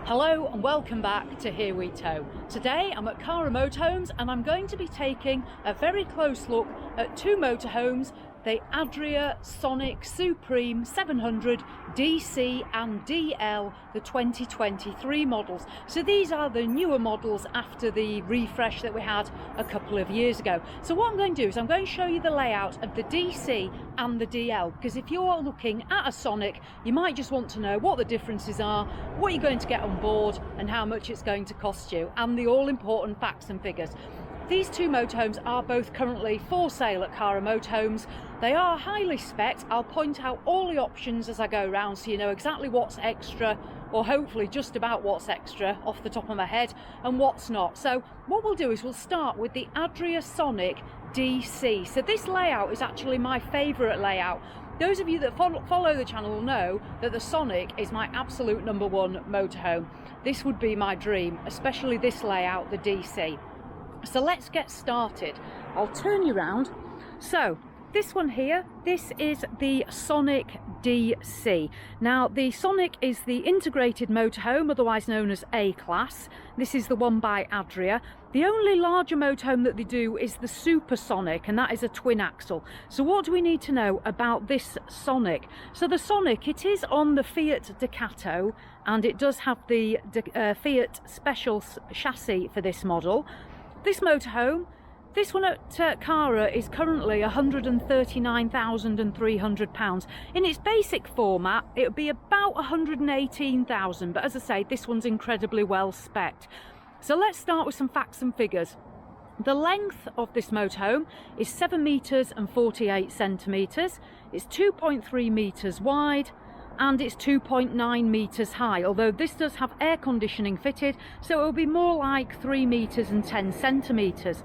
Hello and welcome back to Here We Tow. Today I'm at Cara Motorhomes and I'm going to be taking a very close look at two motorhomes, the Adria Sonic Supreme 700 DC and DL, the 2023 models. So these are the newer models after the refresh that we had a couple of years ago. So what I'm going to do is I'm going to show you the layout of the DC and the DL, because if you're looking at a Sonic, you might just want to know what the differences are, what you're going to get on board and how much it's going to cost you, and the all-important facts and figures. These two motorhomes are both currently for sale at Cara Motorhomes. They are highly spec'd. I'll point out all the options as I go around so you know exactly what's extra, or hopefully just about what's extra off the top of my head, and what's not. So what we'll do is we'll start with the Adria Sonic DC. So this layout is actually my favourite layout. Those of you that follow the channel will know that the Sonic is my absolute #1 motorhome. This would be my dream, especially this layout, the DC. So let's get started. I'll turn you around. So this one here, this is the Sonic DC. Now the Sonic is the integrated motorhome, otherwise known as A-Class. This is the one by Adria. The only larger motorhome that they do is the Supersonic, and that is a twin axle. So what do we need to know about this Sonic? So the Sonic, it is on the Fiat Ducato, and it does have the Fiat Special chassis for this model. This motorhome, this one at Cara, is currently £139,300. In its basic format, it would be about £118,000, but as I say, this one's incredibly well spec'd. So let's start with some facts and figures. The length of this motorhome is 7 metres and 48 centimetres. It's 2.3 metres wide, and it's 2.9 metres high, although this does have air conditioning fitted, so it will be more like 3 metres and 10 centimetres.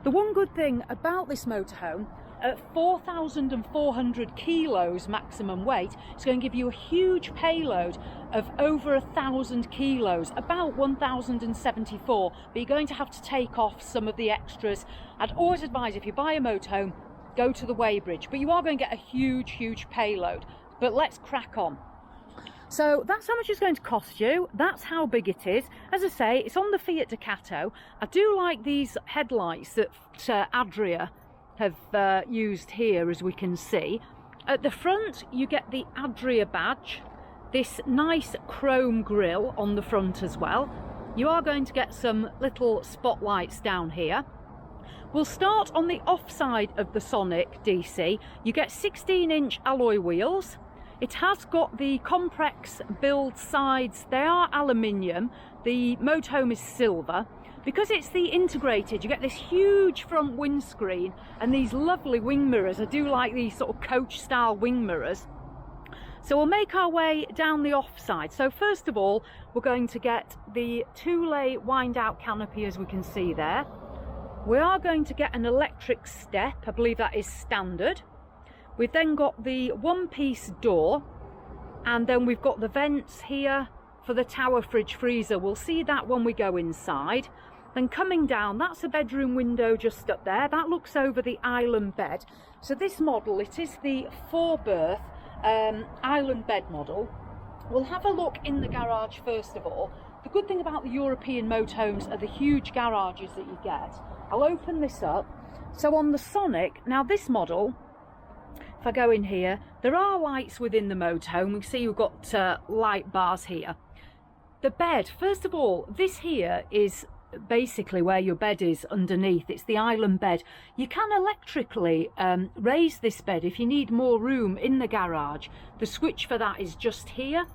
The one good thing about this motorhome, at 4,400 kilos maximum weight, it's going to give you a huge payload of over 1,000 kilos, about 1,074, but you're going to have to take off some of the extras. I'd always advise, if you buy a motorhome, go to the weighbridge, but you are going to get a huge payload. But let's crack on. So that's how much it's going to cost you. That's how big it is. As I say, it's on the Fiat Ducato. I do like these headlights that Adria have used here, as we can see. At the front, you get the Adria badge, this nice chrome grille on the front as well. You are going to get some little spotlights down here. We'll start on the offside of the Sonic DC. You get 16-inch alloy wheels. It has got the Comprex build sides. They are aluminium. The motorhome is silver. Because it's the integrated, you get this huge front windscreen and these lovely wing mirrors. I do like these sort of coach style wing mirrors. So we'll make our way down the offside. So first of all, we're going to get the 2-lay wind out canopy, as we can see there. We are going to get an electric step. I believe that is standard. We've then got the one-piece door, and then we've got the vents here for the tower fridge freezer. We'll see that when we go inside. Then coming down, that's a bedroom window just up there. That looks over the island bed. So this model, it is the 4-berth island bed model. We'll have a look in the garage first of all. The good thing about the European motorhomes are the huge garages that you get. I'll open this up. So on the Sonic, now this model, if I go in here, there are lights within the motorhome. We can see we've got light bars here. The bed, first of all, this here is basically where your bed is underneath. It's the island bed. You can electrically raise this bed if you need more room in the garage. The switch for that is just here.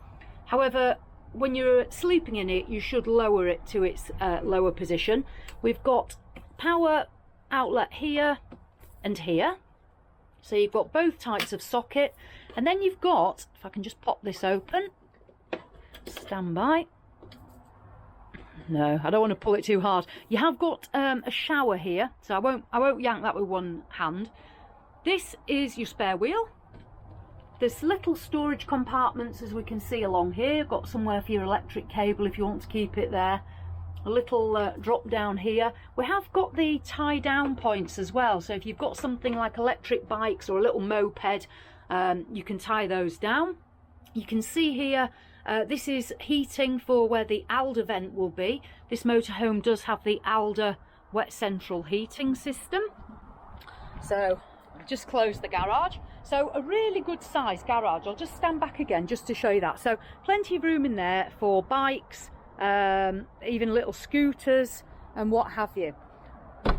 However, when you're sleeping in it, you should lower it to its lower position. We've got power outlet here and here. So you've got both types of socket, and then you've got, if I can just pop this open, stand by. No, I don't want to pull it too hard. You have got a shower here, so I won't yank that with one hand. This is your spare wheel. There's little storage compartments, as we can see along here. Got somewhere for your electric cable if you want to keep it there. A little drop down here. We have got the tie down points as well, so if you've got something like electric bikes or a little moped, you can tie those down. You can see here This is heating for where the Alder vent will be. This motorhome does have the Alder wet central heating system. So just close the garage. So a really good size garage. I'll just stand back again just to show you that. So plenty of room in there for bikes, even little scooters and what have you.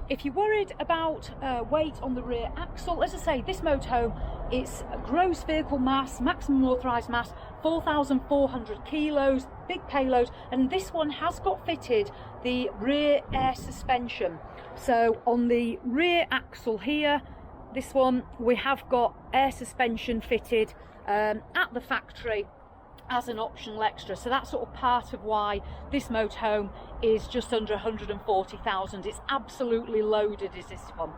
If you're worried about weight on the rear axle, as I say, this motorhome, it's gross vehicle mass, maximum authorised mass, 4,400 kilos, big payload, and this one has got fitted the rear air suspension. So on the rear axle here, this one, we have got air suspension fitted at the factory as an optional extra. So that's sort of part of why this motorhome is just under 140,000. It's absolutely loaded, is this one.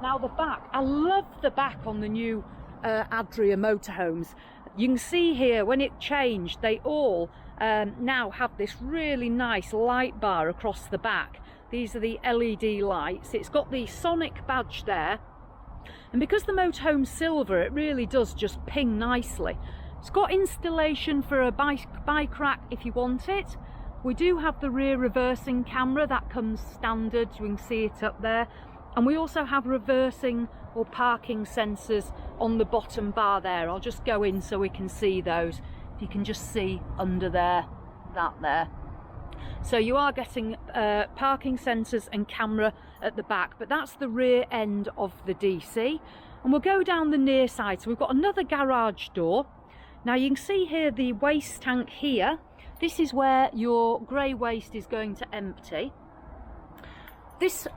Now the back, I love the back on the new Adria motorhomes. You can see here when it changed, they all now have this really nice light bar across the back. These are the LED lights. It's got the Sonic badge there, and because the motorhome's silver, it really does just ping nicely. It's got installation for a bike rack if you want it. We do have the rear reversing camera, that comes standard, you can see it up there. And we also have reversing or parking sensors on the bottom bar there. I'll just go in so we can see those. If you can just see under there, that there. So you are getting parking sensors and camera at the back, but that's the rear end of the DC. And we'll go down the near side. So we've got another garage door. Now you can see here the waste tank here. This is where your grey waste is going to empty. This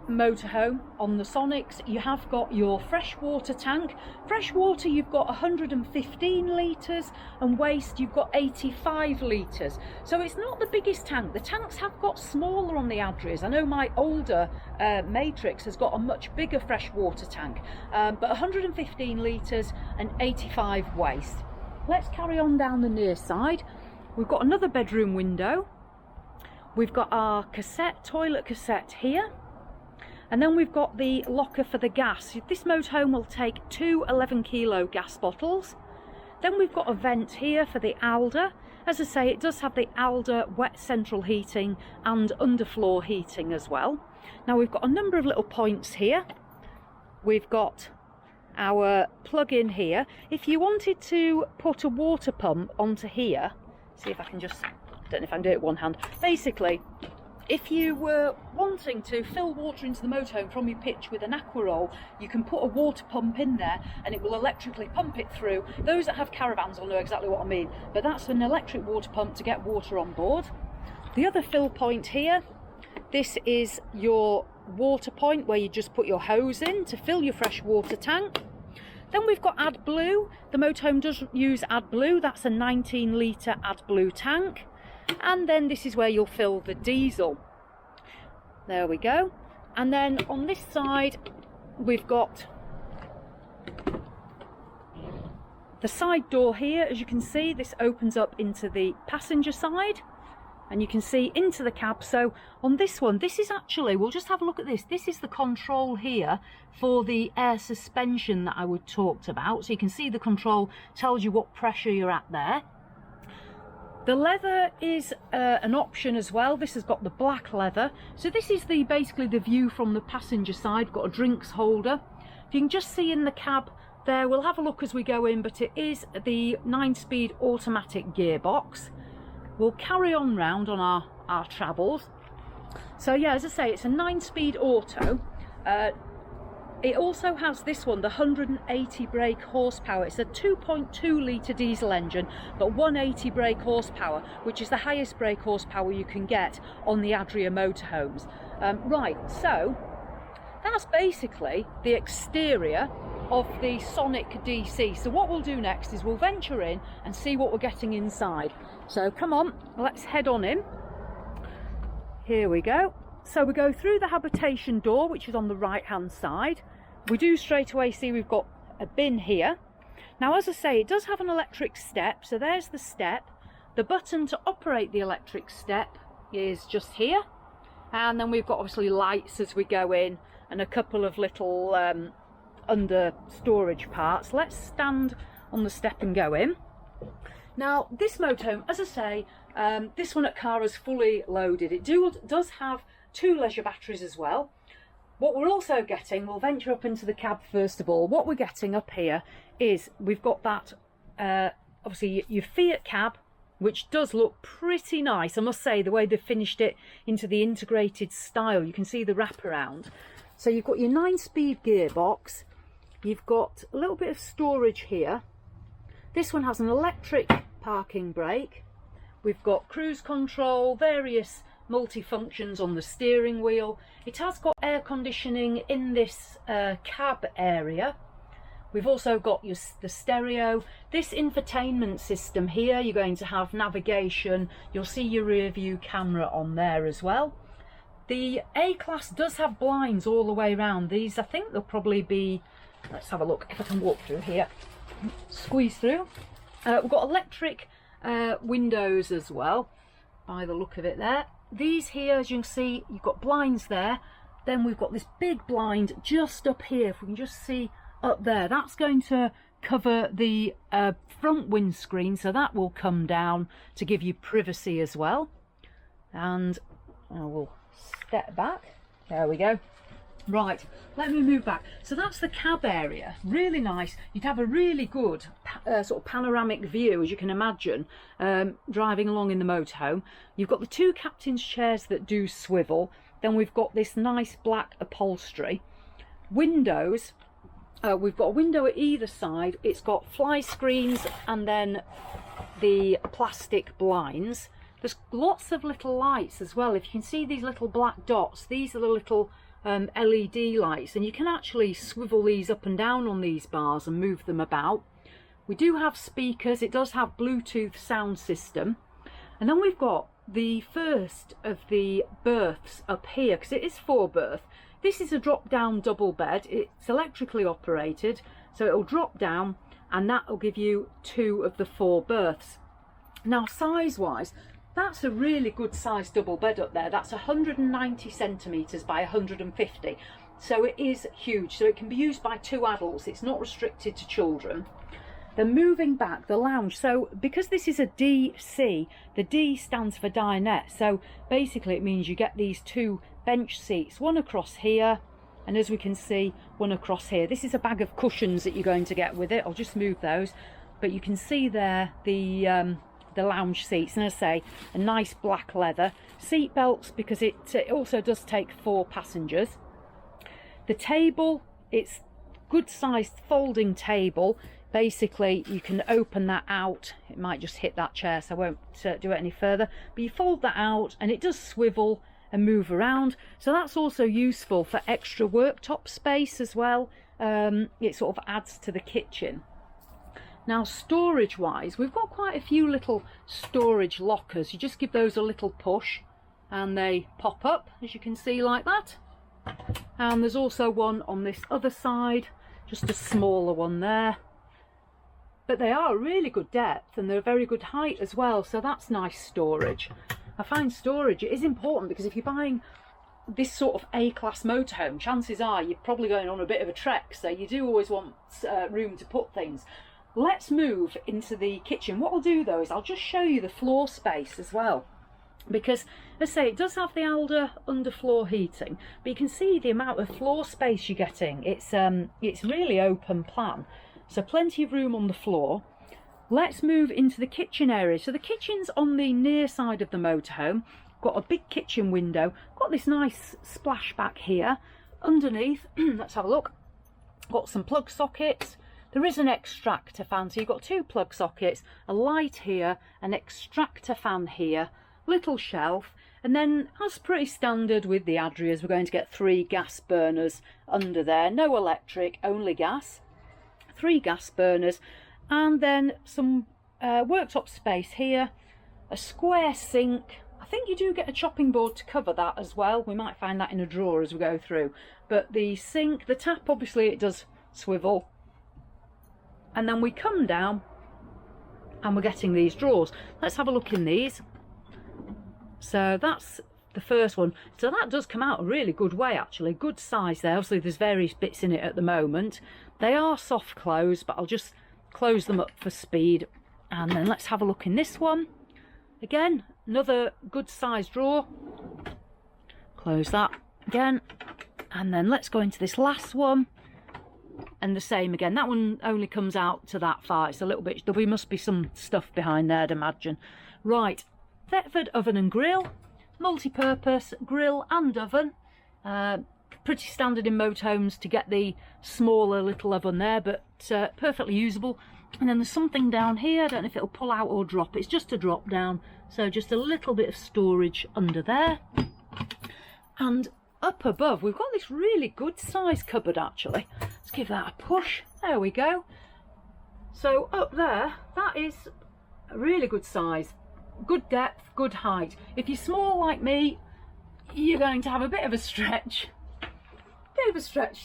motorhome on the Sonics, you have got your freshwater tank. Freshwater, you've got 115 litres, and waste, you've got 85 litres. So it's not the biggest tank. The tanks have got smaller on the Adrias. I know my older Matrix has got a much bigger freshwater tank, but 115 litres and 85 waste. Let's carry on down the near side. We've got another bedroom window. We've got our toilet cassette here. And then we've got the locker for the gas. This motorhome will take 2 11-kilo gas bottles. Then we've got a vent here for the Alder. As I say, it does have the Alder wet central heating and underfloor heating as well. Now we've got a number of little points here. We've got our plug-in here. If you wanted to put a water pump onto here, see if I can just, don't know if I can do it with one hand. Basically, if you were wanting to fill water into the motorhome from your pitch with an aqua roll, you can put a water pump in there and it will electrically pump it through. Those that have caravans will know exactly what I mean, but that's an electric water pump to get water on board. The other fill point here, this is your water point where you just put your hose in to fill your fresh water tank. Then we've got AdBlue. The motorhome does use AdBlue. That's a 19-litre AdBlue tank. And then this is where you'll fill the diesel. There we go. And then on this side, we've got the side door here. As you can see, this opens up into the passenger side. And you can see into the cab. So on this one, this is actually, we'll just have a look at this. This is the control here for the air suspension that I would talked about. So you can see the control tells you what pressure you're at there. The leather is an option as well. This has got the black leather. So this is basically the view from the passenger side. We've got a drinks holder. You can just see in the cab there, we'll have a look as we go in, but it is the 9-speed automatic gearbox. We'll carry on round on our travels. So yeah, as I say, it's a 9-speed auto. It also has this one, the 180 brake horsepower. It's a 2.2 litre diesel engine, but 180 brake horsepower, which is the highest brake horsepower you can get on the Adria motorhomes. Right, so that's basically the exterior of the Sonic DC. So what we'll do next is we'll venture in and see what we're getting inside. So come on, let's head on in. Here we go. So we go through the habitation door, which is on the right hand side. We do straight away see we've got a bin here. Now, as I say, it does have an electric step. So there's the step. The button to operate the electric step is just here. And then we've got obviously lights as we go in and a couple of little under storage parts. Let's stand on the step and go in. Now this motorhome, as I say, this one at Cara's fully loaded. It does have 2 leisure batteries as well. What we're also getting, we'll venture up into the cab first of all. What we're getting up here is we've got that, obviously your Fiat cab, which does look pretty nice. I must say, the way they've finished it into the integrated style, you can see the wraparound. So you've got your 9-speed gearbox, you've got a little bit of storage here. This one has an electric parking brake. We've got cruise control, various multi-functions on the steering wheel. It has got air conditioning in this cab area. We've also got the stereo. This infotainment system here, you're going to have navigation. You'll see your rear view camera on there as well. The A-Class does have blinds all the way around. These, I think they'll probably be, let's have a look if I can walk through here. Squeeze through. We've got electric windows as well, by the look of it there. These here, as you can see, you've got blinds there. Then we've got this big blind just up here. If we can just see up there, that's going to cover the front windscreen, so that will come down to give you privacy as well. And I will step back. There we go. Right, let me move back. So that's the cab area, really nice. You'd have a really good sort of panoramic view, as you can imagine, driving along in the motorhome. You've got the 2 captain's chairs that do swivel. Then we've got this nice black upholstery. Windows, we've got a window at either side. It's got fly screens and then the plastic blinds. There's lots of little lights as well. If you can see these little black dots, these are the little LED lights, and you can actually swivel these up and down on these bars and move them about. We do have speakers. It does have Bluetooth sound system. And then we've got the first of the berths up here, because it is 4-berth. This is a drop down double bed. It's electrically operated, so it'll drop down and that will give you 2 of the 4 berths. Now size wise, that's a really good size double bed up there. That's 190 centimetres by 150. So it is huge. So it can be used by 2 adults. It's not restricted to children. Then moving back, the lounge. So because this is a DC, the D stands for dinette. So basically it means you get these 2 bench seats, one across here, and as we can see, one across here. This is a bag of cushions that you're going to get with it. I'll just move those. But you can see there the lounge seats, and as I say, a nice black leather. Seat belts, because it also does take 4 passengers. The table, it's good sized folding table. Basically you can open that out. It might just hit that chair, so I won't do it any further, but you fold that out and it does swivel and move around, so that's also useful for extra worktop space as well. It sort of adds to the kitchen. Now storage wise, we've got quite a few little storage lockers. You just give those a little push and they pop up, as you can see, like that. And there's also one on this other side, just a smaller one there. But they are a really good depth and they're a very good height as well, so that's nice storage. I find storage, it is important, because if you're buying this sort of A-class motorhome, chances are you're probably going on a bit of a trek, so you do always want room to put things. Let's move into the kitchen. What I'll do though is I'll just show you the floor space as well, because as I say, it does have the Alder underfloor heating, but you can see the amount of floor space you're getting. It's really open plan, so plenty of room on the floor. Let's move into the kitchen area. So the kitchen's on the near side of the motorhome. Got a big kitchen window, got this nice splashback here. Underneath, let's have a look, got some plug sockets. There is an extractor fan, so you've got 2 plug sockets, a light here, an extractor fan here, little shelf, and then, as pretty standard with the Adrias, we're going to get 3 gas burners under there. No electric, only gas. 3 gas burners, and then some worktop space here, a square sink. I think you do get a chopping board to cover that as well. We might find that in a drawer as we go through. But the sink, the tap, obviously it does swivel. And then we come down and we're getting these drawers. Let's have a look in these. So that's the first one. So that does come out a really good way, actually. Good size there. Obviously there's various bits in it at the moment. They are soft close, but I'll just close them up for speed. And then let's have a look in this one. Again, another good sized drawer. Close that again. And then let's go into this last one. And the same again. That one only comes out to that far. It's a little bit, there must be some stuff behind there, I'd imagine. Right, Thetford oven and grill. Multi-purpose grill and oven. Pretty standard in motorhomes to get the smaller little oven there, but perfectly usable. And then there's something down here. I don't know if it'll pull out or drop. It's just a drop down, so just a little bit of storage under there. And up above we've got this really good size cupboard actually. Let's give that a push. There we go. So up there, that is a really good size, good depth, good height. If you're small like me, you're going to have a bit of a stretch.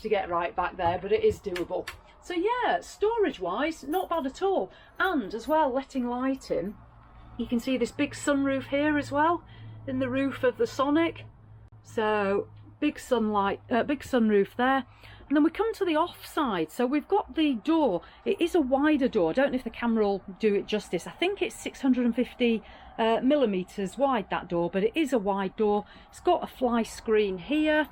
To get right back there, but it is doable. So yeah, storage wise, not bad at all. And as well, letting light in, you can see this big sunroof here as well in the roof of the Sonic. So big sunlight, big sunroof there. And then we come to the off side. So we've got the door. It is a wider door. I don't know if the camera will do it justice. I think it's 650 millimeters wide, that door, but it is a wide door. It's got a fly screen here.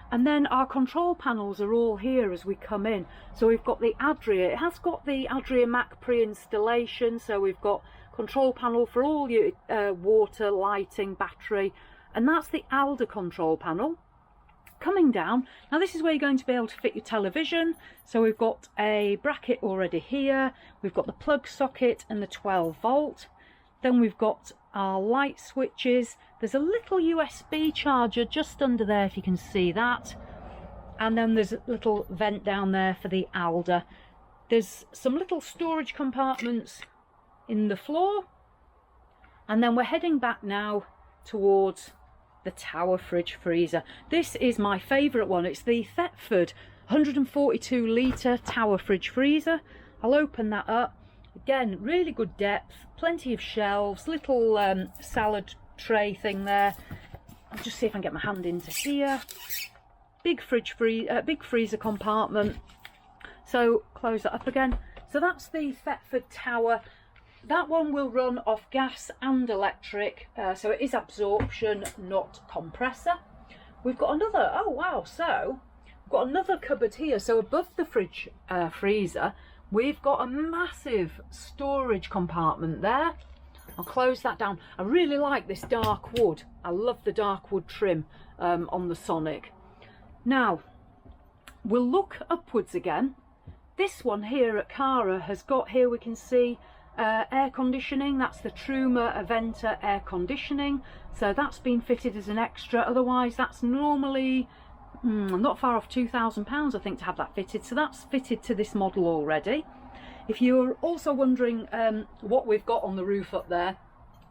And then our control panels are all here as we come in. So we've got the Adria. It has got the Adria Mac pre-installation. So we've got control panel for all your water, lighting, battery. And that's the Alder control panel. Coming down, now this is where you're going to be able to fit your television. So we've got a bracket already here. We've got the plug socket and the 12 volt. Then we've got our light switches. There's a little USB charger just under there if you can see that. And then there's a little vent down there for the Alder. There's some little storage compartments in the floor. And then we're heading back now towards the tower fridge freezer. This is my favourite one. It's the Thetford 142 litre tower fridge freezer. I'll open that up. Again, really good depth, plenty of shelves, little salad tray thing there. I'll just see if I can get my hand into here. Big big freezer compartment. So close that up again. So that's the Thetford tower. That one will run off gas and electric, so it is absorption, not compressor. We've got another, oh wow, so we've got another cupboard here. So above the fridge freezer, we've got a massive storage compartment there. I'll close that down. I really like this dark wood. I love the dark wood trim on the Sonic. Now, we'll look upwards again. This one here at Cara has got, here we can see air conditioning. That's the Truma Aventa air conditioning. So that's been fitted as an extra. Otherwise, that's normally not far off £2,000 I think to have that fitted. So that's fitted to this model already. If you're also wondering what we've got on the roof up there,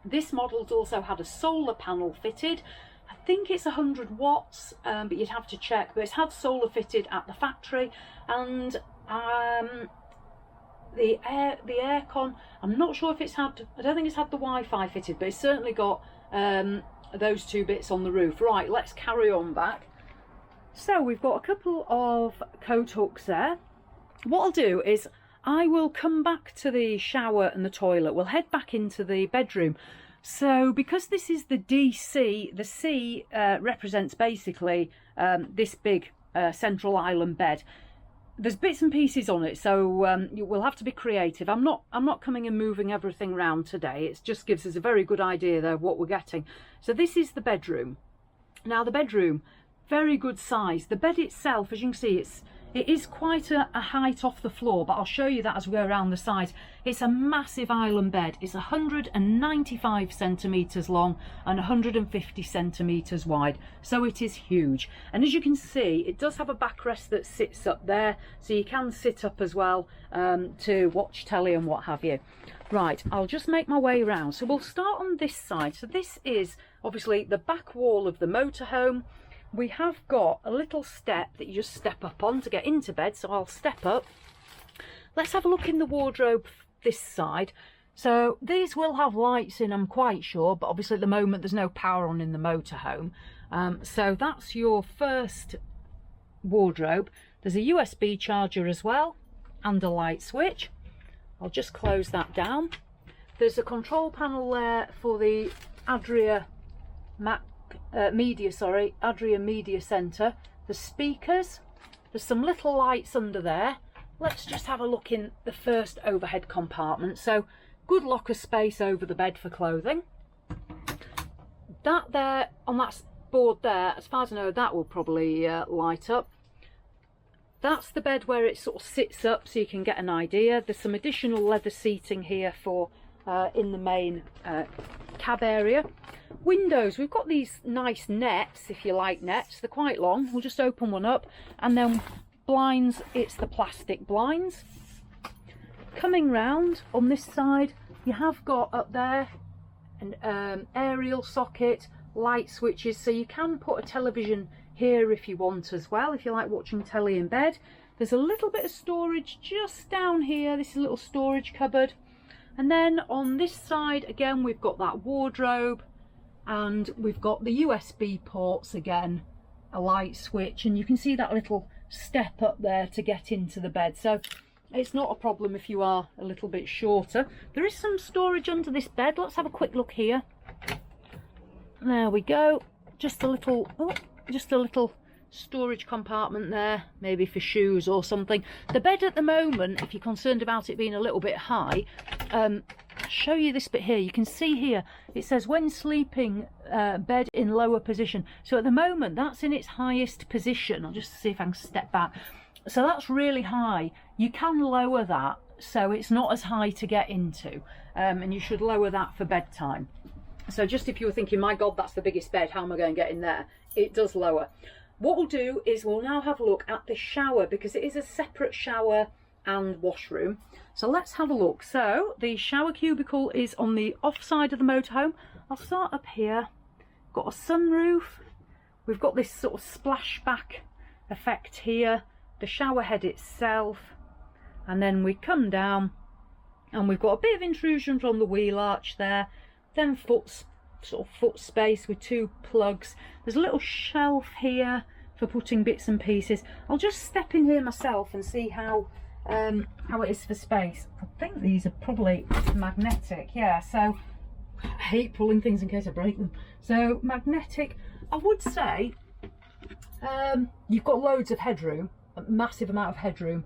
this model's also had a solar panel fitted. I think it's 100 watts, but you'd have to check. But it's had solar fitted at the factory, and the aircon, I'm not sure if it's had, I don't think it's had the Wi-Fi fitted, but it's certainly got those two bits on the roof. Right, let's carry on back. So we've got a couple of coat hooks there. What I'll do is I will come back to the shower and the toilet. We'll head back into the bedroom. So because this is the DC, the C represents basically this big central island bed. There's bits and pieces on it, so we'll have to be creative. I'm not coming and moving everything around today. It just gives us a very good idea there of what we're getting. So this is the bedroom. Now the bedroom, very good size. The bed itself, as you can see, it is quite a height off the floor, but I'll show you that as we go around the sides. It's a massive island bed. It's 195 centimetres long and 150 centimetres wide, so it is huge. And as you can see, it does have a backrest that sits up there, so you can sit up as well to watch telly and what have you. Right, I'll just make my way around. So we'll start on this side. So this is obviously the back wall of the motorhome. We have got a little step that you just step up on to get into bed, so I'll step up. Let's have a look in the wardrobe this side. So these will have lights in, I'm quite sure, but obviously at the moment there's no power on in the motorhome. So that's your first wardrobe. There's a USB charger as well and a light switch. I'll just close that down. There's a control panel there for the Adria Adria Media Centre. The speakers, there's some little lights under there. Let's just have a look in the first overhead compartment. So good locker space over the bed for clothing. That there on that board there, as far as I know, that will probably light up. That's the bed where it sort of sits up so you can get an idea. There's some additional leather seating here for in the main cab area. Windows, we've got these nice nets, if you like nets. They're quite long. We'll just open one up. And then blinds, it's the plastic blinds. Coming round on this side, you have got up there an aerial socket, light switches, so you can put a television here if you want as well, if you like watching telly in bed. There's a little bit of storage just down here. This is a little storage cupboard. And then on this side again, we've got that wardrobe, and we've got the USB ports again, a light switch, and you can see that little step up there to get into the bed. So it's not a problem if you are a little bit shorter. There is some storage under this bed. Let's have a quick look here. There we go. Just a little storage compartment there, maybe for shoes or something. The bed at the moment, if you're concerned about it being a little bit high, I'll show you this bit here. You can see here it says when sleeping, bed in lower position. So at the moment that's in its highest position. I'll just see if I can step back. So that's really high. You can lower that so it's not as high to get into, and you should lower that for bedtime. So just if you were thinking, my God, that's the biggest bed, how am I going to get in there? It does lower. What we'll do is we'll now have a look at the shower, because it is a separate shower and washroom. So let's have a look. So the shower cubicle is on the off side of the motorhome. I'll start up here. Got a sunroof. We've got this sort of splashback effect here. The shower head itself. And then we come down and we've got a bit of intrusion from the wheel arch there. Then foot space with two plugs. There's a little shelf here for putting bits and pieces. I'll just step in here myself and see how it is for space. I think these are probably magnetic. Yeah, so I hate pulling things in case I break them. So magnetic, I would say you've got loads of headroom, a massive amount of headroom.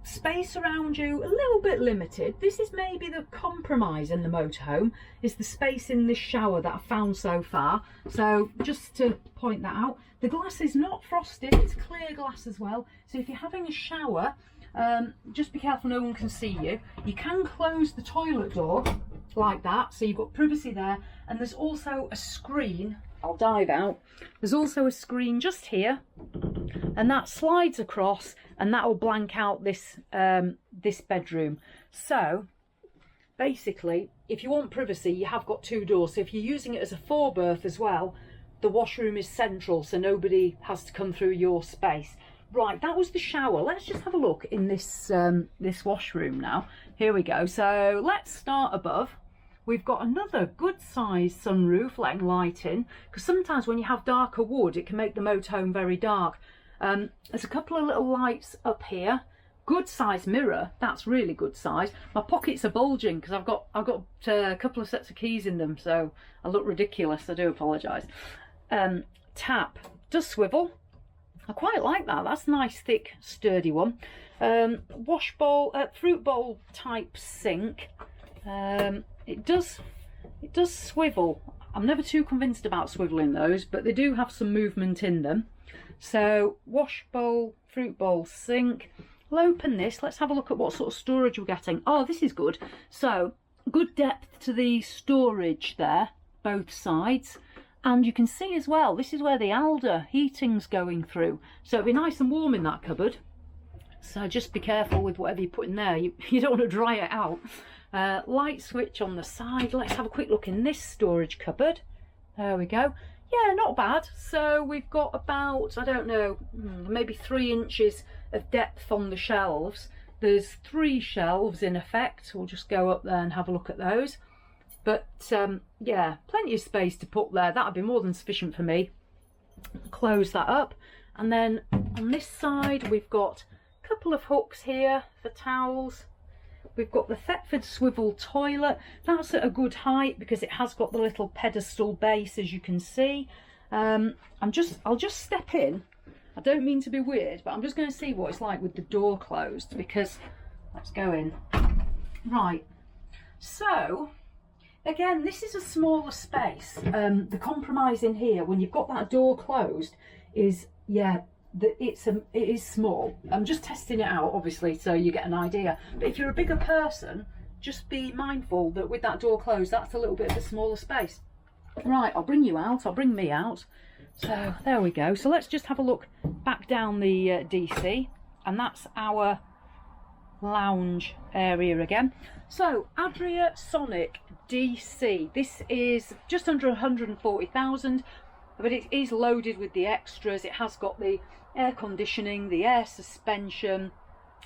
Space around you a little bit limited. This is maybe the compromise in the motorhome, is the space in this shower that I've found so far. So just to point that out, the glass is not frosted, it's clear glass as well. So if you're having a shower, just be careful no one can see you. You can close the toilet door like that, so you've got privacy there. And there's also a screen. I'll dive out. There's also a screen just here, and that slides across, and that will blank out this this bedroom. So basically, if you want privacy, you have got two doors. So if you're using it as a four berth as well, the washroom is central, so nobody has to come through your space. Right, that was the shower. Let's just have a look in this this washroom now. Here we go. So let's start above. We've got another good sized sunroof letting light in, because sometimes when you have darker wood it can make the motorhome very dark. There's a couple of little lights up here. Good size mirror, that's really good size. My pockets are bulging because I've got a couple of sets of keys in them, so I look ridiculous. I do apologise. Tap does swivel. I quite like that. That's a nice thick sturdy one. Wash bowl, fruit bowl type sink. It does swivel. I'm never too convinced about swiveling those, but they do have some movement in them. So wash bowl, fruit bowl, sink. I'll open this. Let's have a look at what sort of storage we're getting. Oh, this is good. So good depth to the storage there, both sides. And you can see as well, this is where the Alder heating's going through. So it'll be nice and warm in that cupboard. So just be careful with whatever you put in there. You don't want to dry it out. Light switch on the side. Let's have a quick look in this storage cupboard. There we go. Yeah, not bad. So we've got about, I don't know, maybe 3 inches of depth on the shelves. There's 3 shelves in effect. We'll just go up there and have a look at those. But yeah, plenty of space to put there. That would be more than sufficient for me. Close that up. And then on this side we've got a couple of hooks here for towels. we've got the Thetford swivel toilet. That's at a good height because it has got the little pedestal base, as you can see. I'll just step in. I don't mean to be weird, but I'm just going to see what it's like with the door closed, because let's go in. Right, so again, this is a smaller space. The compromise in here when you've got that door closed is, yeah, it is small. I'm just testing it out, obviously, so you get an idea. But if you're a bigger person, just be mindful that with that door closed, that's a little bit of a smaller space. Right, I'll bring you out. I'll bring me out. So there we go. So let's just have a look back down the DC, and that's our lounge area again. So Adria Sonic DC, this is just under 140,000, but it is loaded with the extras. It has got the air conditioning, the air suspension,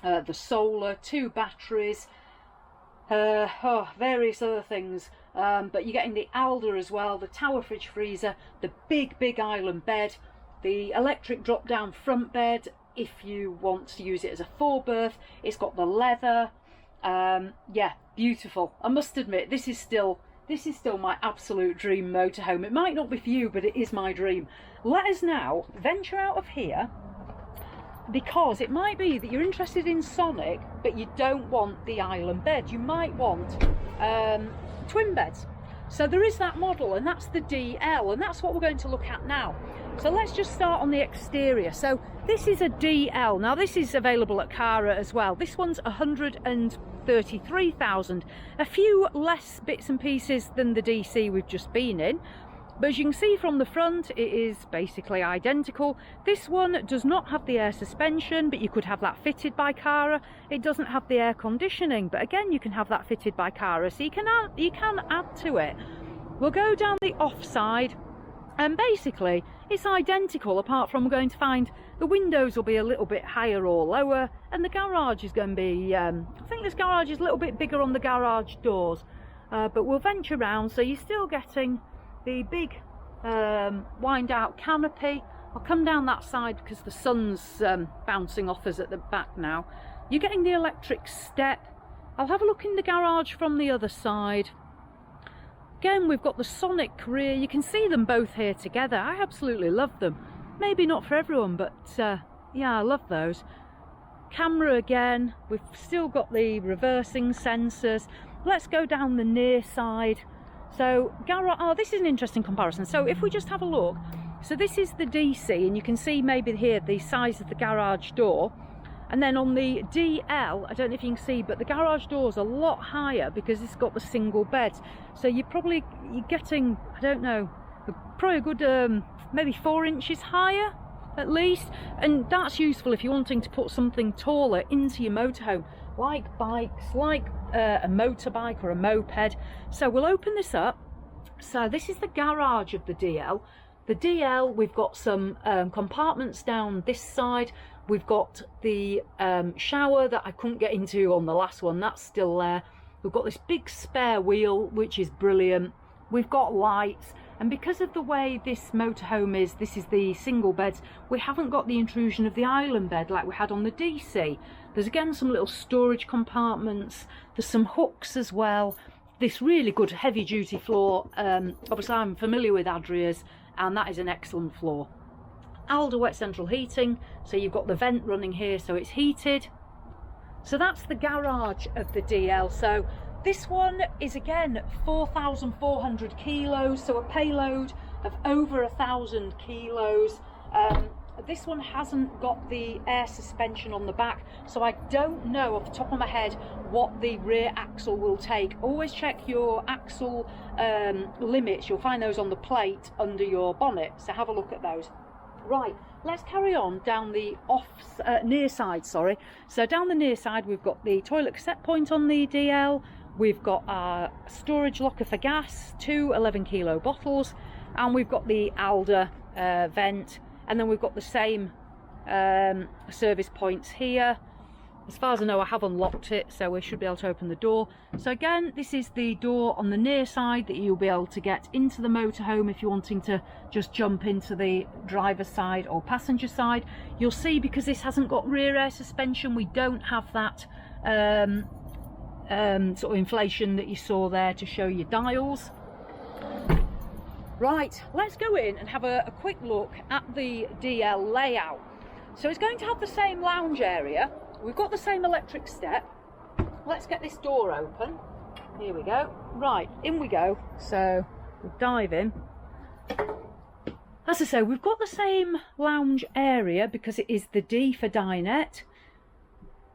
the solar, 2 batteries, various other things, but you're getting the Alder as well, the tower fridge freezer, the big island bed, the electric drop down front bed if you want to use it as a 4-berth. It's got the leather. Yeah, beautiful. I must admit, this is still my absolute dream motorhome. It might not be for you, but it is my dream. Let us now venture out of here, because it might be that you're interested in Sonic, but you don't want the island bed. You might want twin beds. So there is that model, and that's the DL, and that's what we're going to look at now. So let's just start on the exterior. So this is a DL. Now this is available at Cara as well. This one's 133,000. A few less bits and pieces than the DC we've just been in. But as you can see from the front, it is basically identical. This one does not have the air suspension, but you could have that fitted by Cara. It doesn't have the air conditioning, but again, you can have that fitted by Cara, so you can add to it. We'll go down the off side, and basically, it's identical, apart from we're going to find the windows will be a little bit higher or lower, and the garage is going to be, I think this garage is a little bit bigger on the garage doors, but we'll venture around, so you're still getting the big wind out canopy. I'll come down that side because the sun's bouncing off us at the back now. You're getting the electric step. I'll have a look in the garage from the other side. Again, we've got the Sonic rear. You can see them both here together. I absolutely love them. Maybe not for everyone, but yeah, I love those. Camera again. We've still got the reversing sensors. Let's go down the near side. So this is an interesting comparison. So if we just have a look, so this is the DC, and you can see maybe here the size of the garage door, and then on the DL, I don't know if you can see, but the garage door's a lot higher because it's got the single beds. So you're getting, I don't know, probably a good maybe 4 inches higher at least, and that's useful if you're wanting to put something taller into your motorhome, like bikes, like a motorbike or a moped. So we'll open this up. So this is the garage of the DL. The DL, we've got some compartments down this side. We've got the shower that I couldn't get into on the last one, that's still there. We've got this big spare wheel, which is brilliant. We've got lights, and because of the way this motorhome is, this is the single beds, we haven't got the intrusion of the island bed like we had on the DC. There's again some little storage compartments, there's some hooks as well. This really good heavy duty floor, obviously I'm familiar with Adria's, and that is an excellent floor. Alder wet central heating, so you've got the vent running here so it's heated. So that's the garage of the DL. So this one is again 4,400 kilos, so a payload of over 1,000 kilos. This one hasn't got the air suspension on the back, so I don't know off the top of my head what the rear axle will take. Always check your axle limits. You'll find those on the plate under your bonnet, so have a look at those. Right, let's carry on down the near side, sorry. So down the near side, we've got the toilet cassette point on the DL. We've got our storage locker for gas, 2 11 kilo bottles, and we've got the Alder vent, and then we've got the same service points here. As far as I know, I have unlocked it, so we should be able to open the door. So again, this is the door on the near side that you'll be able to get into the motorhome if you're wanting to just jump into the driver's side or passenger side. You'll see, because this hasn't got rear air suspension, we don't have that sort of inflation that you saw there to show your dials. Right, let's go in and have a quick look at the DL layout. So it's going to have the same lounge area. We've got the same electric step. Let's get this door open. Here we go. Right, in we go. So we'll dive in. As I say, we've got the same lounge area because it is the D for dinette.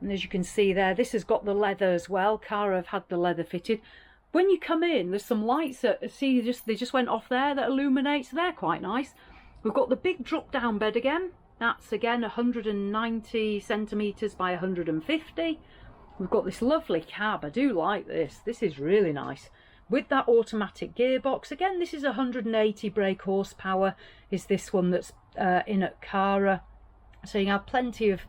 And as you can see there, this has got the leather as well. Cara have had the leather fitted. When you come in, there's some lights that, see, they just went off there that illuminate, so they're quite nice. We've got the big drop-down bed again. That's again 190 centimetres by 150. We've got this lovely cab. I do like this. This is really nice. With that automatic gearbox. Again, this is 180 brake horsepower. Is this one that's in at Cara. So you have plenty of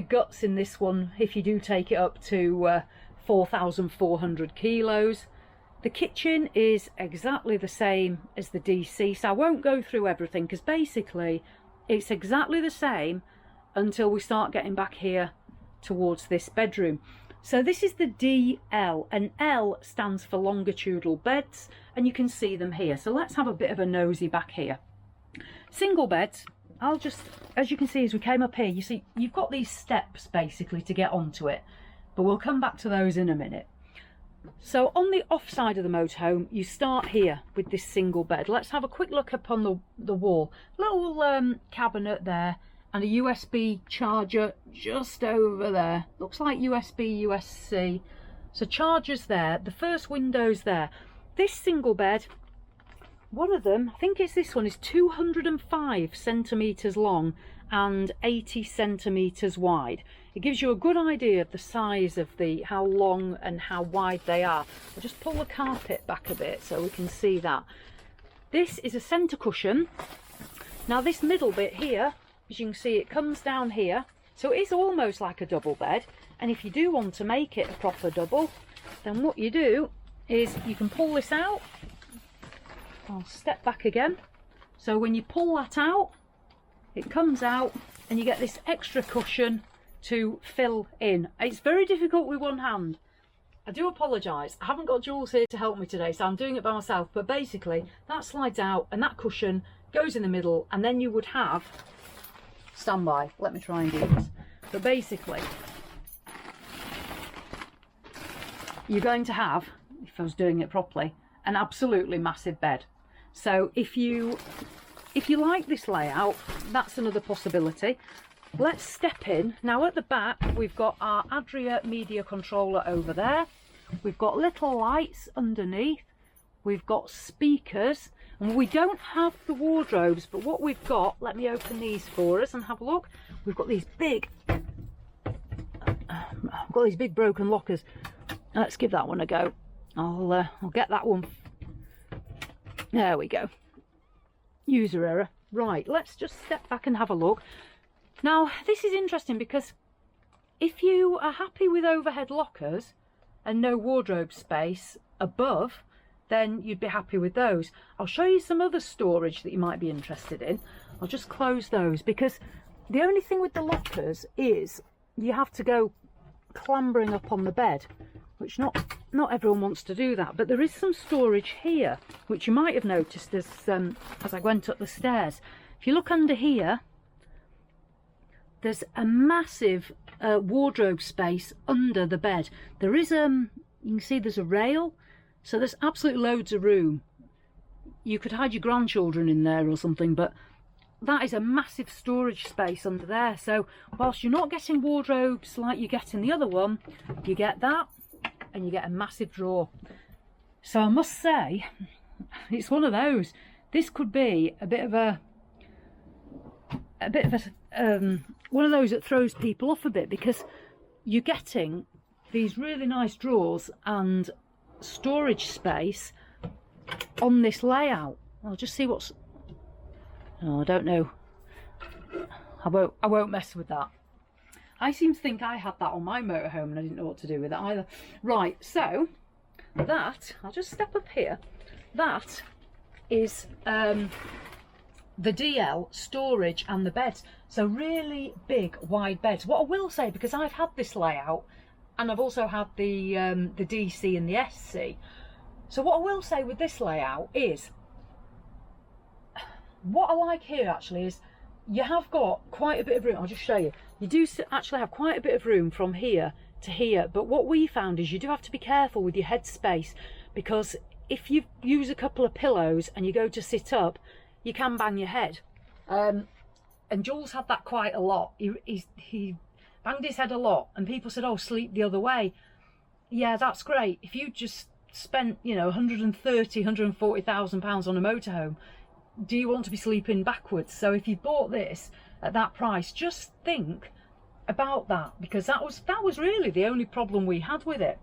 guts in this one if you do take it up to 4,400 kilos. The kitchen is exactly the same as the DC, so I won't go through everything because basically it's exactly the same until we start getting back here towards this bedroom. So this is the DL, and L stands for longitudinal beds, and you can see them here. So let's have a bit of a nosy back here. Single beds. I'll just, as you can see as we came up here, you see you've got these steps basically to get onto it, but we'll come back to those in a minute. So on the off side of the motorhome, you start here with this single bed. Let's have a quick look up on the wall. Little cabinet there, and a USB charger just over there. Looks like USB, USB-C. So chargers there. The first window's there. This single bed, one of them, I think it's this one, is 205 centimetres long and 80 centimetres wide. It gives you a good idea of the size of how long and how wide they are. I'll just pull the carpet back a bit so we can see that. This is a centre cushion. Now this middle bit here, as you can see, it comes down here. So it is almost like a double bed. And if you do want to make it a proper double, then what you do is you can pull this out. I'll step back again. So when you pull that out, it comes out and you get this extra cushion to fill in. It's very difficult with one hand. I do apologise. I haven't got Jules here to help me today, so I'm doing it by myself. But basically, that slides out and that cushion goes in the middle, and then you would have, stand by, let me try and do this. But basically, you're going to have, if I was doing it properly, an absolutely massive bed. So if you like this layout, that's another possibility. Let's step in. Now at the back, we've got our Adria media controller over there. We've got little lights underneath. We've got speakers, and we don't have the wardrobes, but what we've got, let me open these for us and have a look. We've got these big, broken lockers. Let's give that one a go. I'll get that one. There we go. User error. Right, let's just step back and have a look. Now, this is interesting because if you are happy with overhead lockers and no wardrobe space above, then you'd be happy with those. I'll show you some other storage that you might be interested in. I'll just close those because the only thing with the lockers is you have to go clambering up on the bed, which not everyone wants to do that. But there is some storage here, which you might have noticed as I went up the stairs. If you look under here, there's a massive wardrobe space under the bed. There is you can see there's a rail, so there's absolutely loads of room. You could hide your grandchildren in there or something, but that is a massive storage space under there. So whilst you're not getting wardrobes like you get in the other one, you get that and you get a massive drawer. So I must say, it's one of those. This could be a bit of a one of those that throws people off a bit, because you're getting these really nice drawers and storage space on this layout. I'll just see what's, oh, I don't know. I won't mess with that. I seem to think I had that on my motorhome and I didn't know what to do with it either. Right, so that, I'll just step up here. That is the DL storage and the beds. So really big, wide beds. What I will say, because I've had this layout and I've also had the DC and the SC. So what I will say with this layout is, what I like here actually is you have got quite a bit of room. I'll just show you. You do actually have quite a bit of room from here to here, but what we found is you do have to be careful with your head space, because if you use a couple of pillows and you go to sit up, you can bang your head. And Jules had that quite a lot. He banged his head a lot, and people said, oh, sleep the other way. Yeah, that's great. If you just spent, you know, 130, 140,000 pounds on a motorhome, do you want to be sleeping backwards? So if you bought this at that price, just think about that, because that was really the only problem we had with it.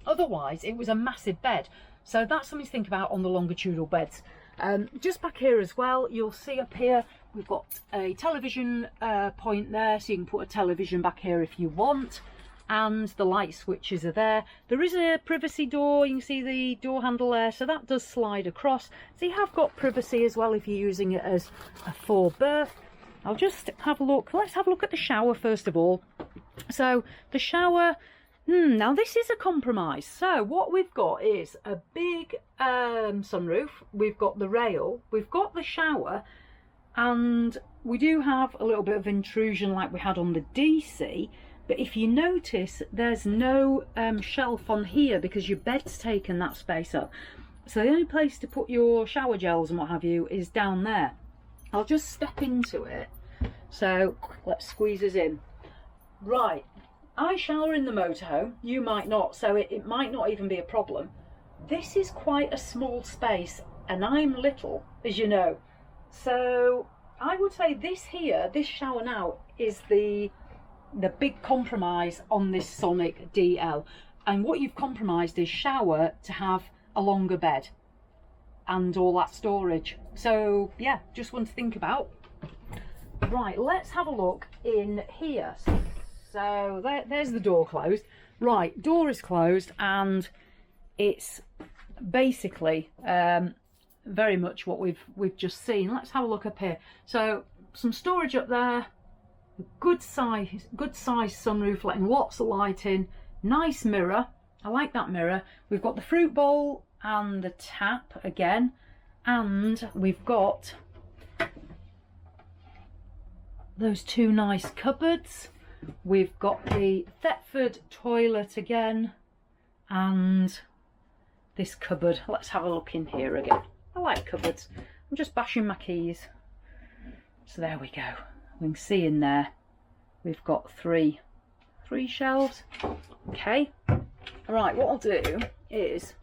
Otherwise, it was a massive bed. So that's something to think about on the longitudinal beds. Just back here as well, you'll see up here we've got a television point there, so you can put a television back here if you want, and the light switches are there. There is a privacy door, you can see the door handle there, so that does slide across, so you have got privacy as well if you're using it as a 4-berth. I'll just have a look. Let's have a look at the shower first of all. So the shower, now this is a compromise. So what we've got is a big sunroof, we've got the rail, we've got the shower, and we do have a little bit of intrusion like we had on the DC. But if you notice, there's no shelf on here because your bed's taken that space up. So the only place to put your shower gels and what have you is down there. I'll just step into it. So let's squeeze us in. Right, I shower in the motorhome, you might not, so it might not even be a problem. This is quite a small space, and I'm little, as you know. So I would say this here, this shower now, is the big compromise on this Sonic DL. And what you've compromised is shower to have a longer bed and all that storage. So yeah, just one to think about. Right, let's have a look in here. So there's the door closed. Right, door is closed, and it's basically very much what we've just seen. Let's have a look up here. So some storage up there, good size sunroof, letting lots of light in, nice mirror. I like that mirror. We've got the fruit bowl and the tap again, and we've got those two nice cupboards. We've got the Thetford toilet again, and this cupboard. Let's have a look in here again. I like cupboards. I'm just bashing my keys. So there we go. We can see in there we've got three shelves. Okay, right, what I'll do is,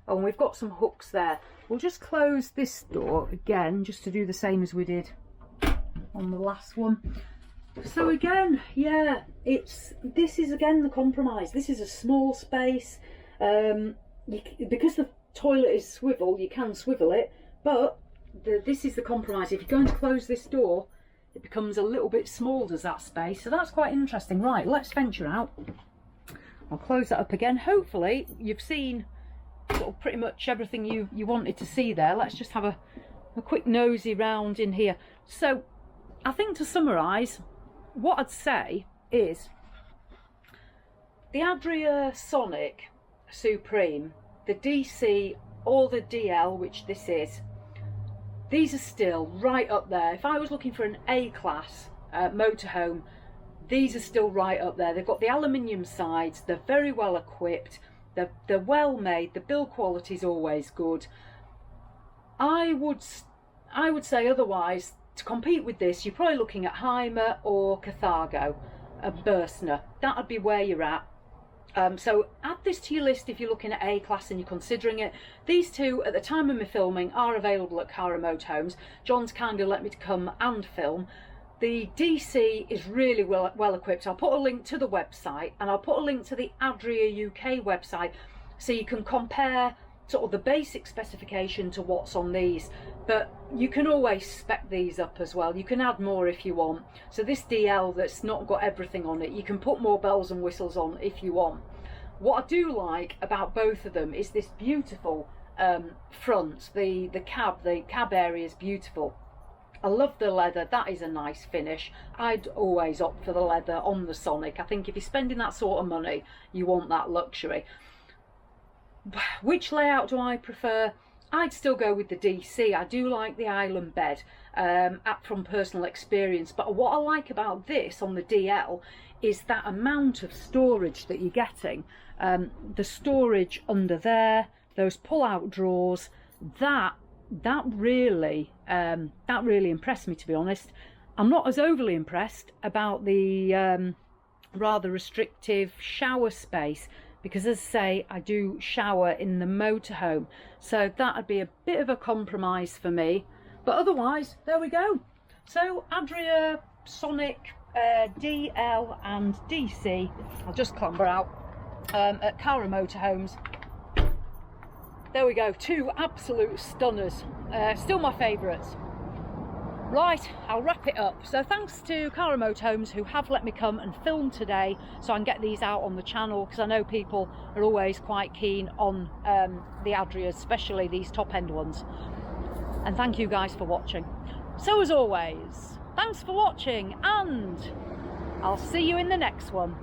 oh, and we've got some hooks there. We'll just close this door again, just to do the same as we did on the last one. So again, yeah, this is again the compromise. This is a small space. Because the toilet is swivel, you can swivel it, but this is the compromise. If you're going to close this door, it becomes a little bit small, does that space. So that's quite interesting. Right, let's venture out. I'll close that up again. Hopefully you've seen sort of pretty much everything you wanted to see there. Let's just have a quick nosy round in here. So I think to summarise, what I'd say is the Adria Sonic Supreme, the DC or the DL, which this is, these are still right up there. If I was looking for an A-class motorhome, these are still right up there. They've got the aluminium sides, they're very well equipped, they're well made, the build quality is always good. I would say otherwise, to compete with this, you're probably looking at Hymer or Carthago, a Bursner. That would be where you're at. So add this to your list if you're looking at A-class and you're considering it. These two, at the time of my filming, are available at Cara Motorhomes. John's kindly let me to come and film. The DC is really well equipped. I'll put a link to the website, and I'll put a link to the Adria UK website, so you can compare sort of the basic specification to what's on these. But you can always spec these up as well. You can add more if you want. So this DL that's not got everything on it, you can put more bells and whistles on if you want. What I do like about both of them is this beautiful front. The cab area is beautiful. I love the leather, that is a nice finish. I'd always opt for the leather on the Sonic. I think if you're spending that sort of money, you want that luxury. Which layout do I prefer? I'd still go with the DC. I do like the island bed from personal experience, but what I like about this on the DL is that amount of storage that you're getting. The storage under there, those pull-out drawers, that really impressed me, to be honest. I'm not as overly impressed about the rather restrictive shower space, because as I say, I do shower in the motorhome, so that would be a bit of a compromise for me. But otherwise, there we go. So Adria, Sonic, DL and DC, I'll just clamber out, at Cara Motorhomes. There we go, two absolute stunners, still my favourites. Right, I'll wrap it up. So thanks to Cara Motorhomes, who have let me come and film today so I can get these out on the channel, because I know people are always quite keen on the Adrias, especially these top end ones. And thank you guys for watching. So as always, thanks for watching, and I'll see you in the next one.